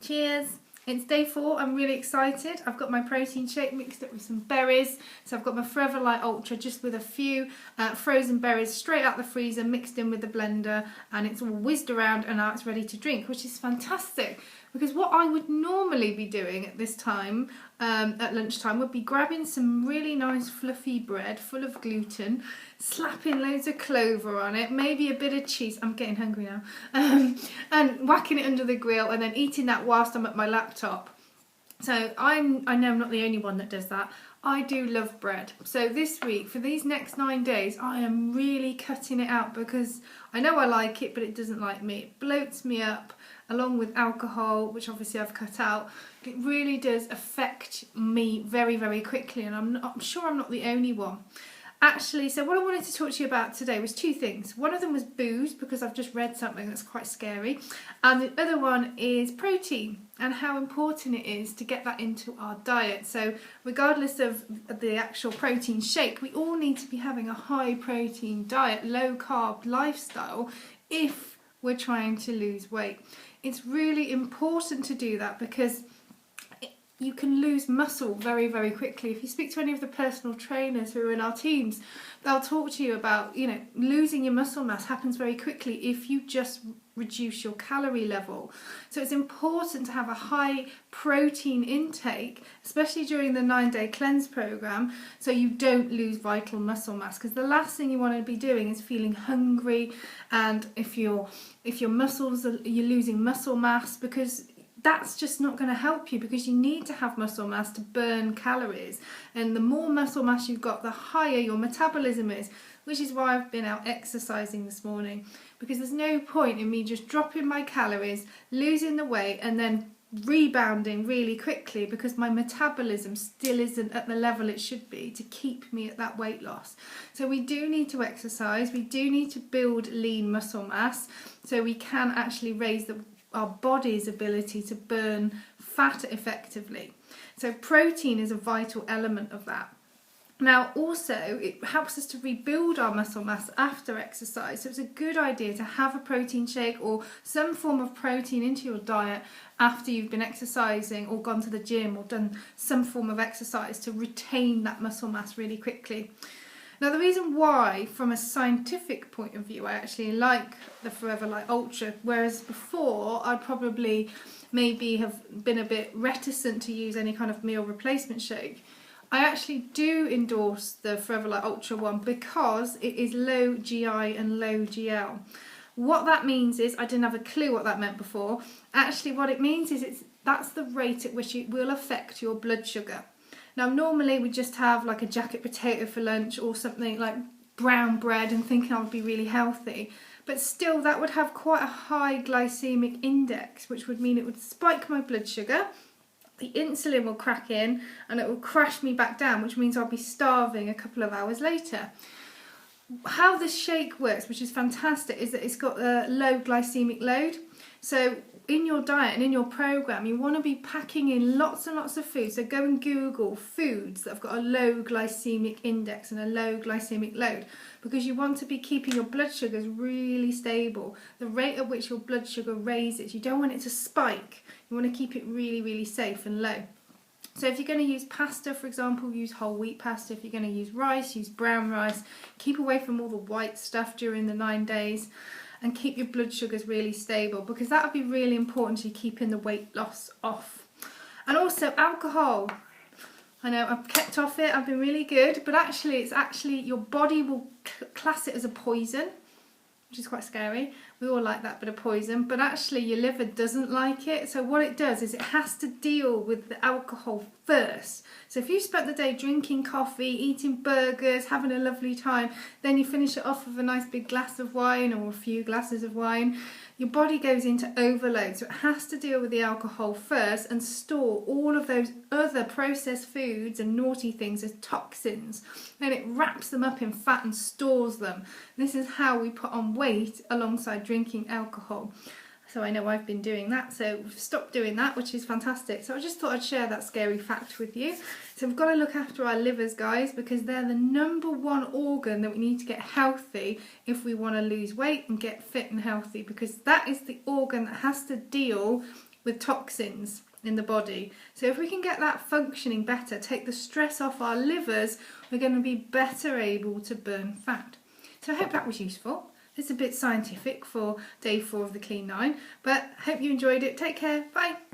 Cheers! It's day 4, I'm really excited. I've got my protein shake mixed up with some berries. So I've got my Forever Light Ultra just with a few frozen berries straight out the freezer mixed in with the blender, and it's all whizzed around and now it's ready to drink, which is fantastic. Because what I would normally be doing at this time, at lunchtime, would be grabbing some really nice fluffy bread full of gluten, slapping loads of clover on it, maybe a bit of cheese, I'm getting hungry now, and whacking it under the grill and then eating that whilst I'm at my laptop. So I know I'm not the only one that does that. I do love bread. So this week, for these next 9 days, I am really cutting it out because I know I like it, but it doesn't like me. It bloats me up, along with alcohol, which obviously I've cut out. It really does affect me very, very quickly, and I'm sure I'm not the only one. Actually, so what I wanted to talk to you about today was 2 things. One of them was booze, because I've just read something that's quite scary. And the other one is protein and how important it is to get that into our diet. So regardless of the actual protein shake, we all need to be having a high protein diet, low carb lifestyle if we're trying to lose weight. It's really important to do that because you can lose muscle very, very quickly. If you speak to any of the personal trainers who are in our teams, they'll talk to you about, losing your muscle mass happens very quickly if you just reduce your calorie level. So it's important to have a high protein intake, especially during the 9-day cleanse program, so you don't lose vital muscle mass. Because the last thing you want to be doing is feeling hungry, and if your muscles you're losing muscle mass, because that's just not going to help you, because you need to have muscle mass to burn calories, and the more muscle mass you've got, the higher your metabolism is, which is why I've been out exercising this morning, because there's no point in me just dropping my calories, losing the weight and then rebounding really quickly, because my metabolism still isn't at the level it should be to keep me at that weight loss. So we do need to exercise, we do need to build lean muscle mass so we can actually raise our body's ability to burn fat effectively. So protein is a vital element of that. Now also, it helps us to rebuild our muscle mass after exercise. So it's a good idea to have a protein shake or some form of protein into your diet after you've been exercising or gone to the gym or done some form of exercise to retain that muscle mass really quickly. Now the reason why, from a scientific point of view, I actually like the Forever Light Ultra, whereas before I'd probably maybe have been a bit reticent to use any kind of meal replacement shake, I actually do endorse the Forever Light Ultra one because it is low GI and low GL. What that means is, I didn't have a clue what that meant before. Actually what it means is that's the rate at which it will affect your blood sugar. Now normally we just have like a jacket potato for lunch or something like brown bread and thinking I would be really healthy, but still that would have quite a high glycemic index, which would mean it would spike my blood sugar, the insulin will crack in and it will crash me back down, which means I'll be starving a couple of hours later. How this shake works, which is fantastic, is that it's got a low glycemic load. So in your diet and in your program, you want to be packing in lots and lots of food. So go and Google foods that have got a low glycemic index and a low glycemic load, because you want to be keeping your blood sugars really stable. The rate at which your blood sugar raises, you don't want it to spike. You want to keep it really, really safe and low. So if you're going to use pasta, for example, use whole wheat pasta. If you're going to use rice, use brown rice. Keep away from all the white stuff during the 9 days and keep your blood sugars really stable, because that would be really important to keeping the weight loss off. And also alcohol. I know I've kept off it, I've been really good, but actually your body will class it as a poison, which is quite scary. We all like that bit of poison, but actually your liver doesn't like it. So what it does is it has to deal with the alcohol first. So if you spent the day drinking coffee, eating burgers, having a lovely time, then you finish it off with a nice big glass of wine or a few glasses of wine, your body goes into overload. So it has to deal with the alcohol first and store all of those other processed foods and naughty things as toxins. Then it wraps them up in fat and stores them. This is how we put on weight alongside drinking alcohol. So I know I've been doing that, so we've stopped doing that, which is fantastic. So I just thought I'd share that scary fact with you. So we've got to look after our livers, guys, because they're the #1 organ that we need to get healthy if we want to lose weight and get fit and healthy, because that is the organ that has to deal with toxins in the body. So if we can get that functioning better, take the stress off our livers, we're going to be better able to burn fat. So I hope that was useful. It's a bit scientific for day 4 of the Clean 9, but hope you enjoyed it. Take care. Bye.